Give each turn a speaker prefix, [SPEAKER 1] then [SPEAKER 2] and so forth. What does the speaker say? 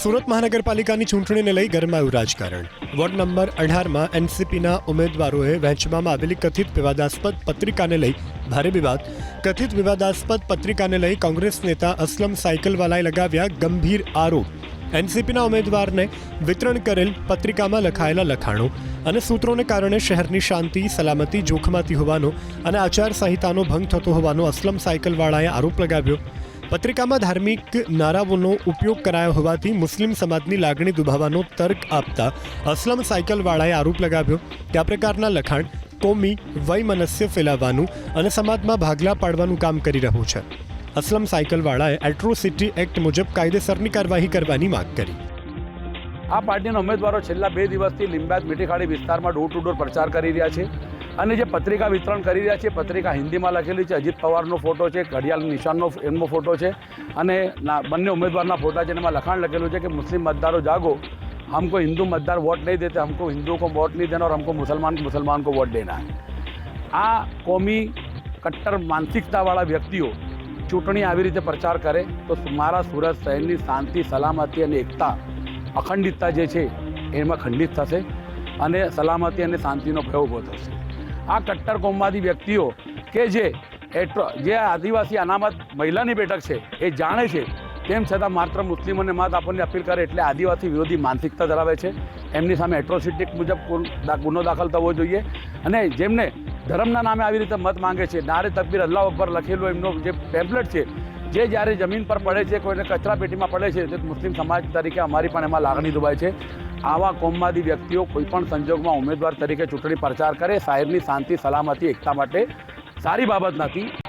[SPEAKER 1] સુરત મહાનગરપાલિકાની ચૂંટણીને લઈ ગરમાયું રાજકારણ. વોર્ડ નંબર 18માં એનસીપીના ઉમેદવારોએ વહેંચવામાં આવેલી કથિત વિવાદાસ્પદ પત્રિકાને લઈ ભારે વિવાદ. કથિત વિવાદાસ્પદ પત્રિકાને લઈ કોંગ્રેસ નેતા અસલમ સાયકલવાલાએ લગાવ્યા ગંભીર આરોપ. એનસીપીના ઉમેદવારને વિતરણ કરેલ પત્રિકામાં લખાયેલા લખાણો અને સૂત્રોને કારણે શહેરની શાંતિ સલામતી જોખમાતી હોવાનો અને આચારસંહિતાનો ભંગ થતો હોવાનો અસલમ સાયકલવાળાએ આરોપ લગાવ્યો. પત્રિકામાં ધાર્મિક નારાઓનો ઉપયોગ કરાયો હોવાથી મુસ્લિમ સમાજની લાગણી દુભાવવાનો તર્ક આપતા અસલમ સાયકલવાળાએ આરોપ લગાવ્યો કે આ પ્રકારના લખાણ કોમી વૈમનસ્ય ફેલાવવાનું અને સમાજમાં ભાગલા પાડવાનું કામ કરી રહ્યું છે. અસલમ સાયકલવાળાએ એટ્રોસિટી એક્ટ મુજબ કાયદેસરની કાર્યવાહી કરવાની માંગ કરી.
[SPEAKER 2] આ પાર્ટીના ઉમેદવારો છેલ્લા 2 દિવસથી લીંબાયત મીઠીખાડી વિસ્તારમાં ડોર ટુ ડોર પ્રચાર કરી રહ્યા છે અને જે પત્રિકા વિતરણ કરી રહ્યા છે, પત્રિકા હિન્દીમાં લખેલી છે, અજીત પવારનો ફોટો છે, ઘડિયાળ નિશાનનો એમનો ફોટો છે અને બંને ઉમેદવારના ફોટા છે. એમાં લખાણ લખેલું છે કે મુસ્લિમ मतदारों जागो, हमको हिंदू मतदार वोट नहीं देते, हमको हिंदुओं को वोट नहीं देना और हमको मुसलमान को वोट देना है. આ કોમી કટ્ટર માનસિકતાવાળા વ્યક્તિઓ ચૂંટણી આવી રીતે પ્રચાર કરે તો મારા સુરત શહેરની શાંતિ સલામતી અને એકતા અખંડિતતા જે છે એમાં ખંડિત થશે અને સલામતી અને શાંતિનો ભય ઊભો થશે. આ કટ્ટર કોમવાદી વ્યક્તિઓ કે જે આદિવાસી અનામત મહિલાની બેઠક છે એ જાણે છે તેમ છતાં માત્ર મુસ્લિમોને મત આપવાની અપીલ કરે એટલે આદિવાસી વિરોધી માનસિકતા ધરાવે છે. એમની સામે એટ્રોસિટી મુજબ ગુનો દાખલ થવો જોઈએ અને જેમને ધર્મના નામે આવી રીતે મત માંગે છે, નારે તકબીર અલ્લાહ અકબર લખેલો એમનો જે પેમ્પલેટ છે જે જ્યારે જમીન પર પડે છે, કોઈને કચરા પેટીમાં પડે છે, તો મુસ્લિમ સમાજ તરીકે અમારી પણ એમાં લાગણી દુભાય છે. આવા કોમવાદી વ્યક્તિઓ કોઈપણ સંજોગમાં ઉમેદવાર તરીકે ચૂંટણી પ્રચાર કરે શહેરની શાંતિ સલામતી એકતા માટે સારી બાબત નથી.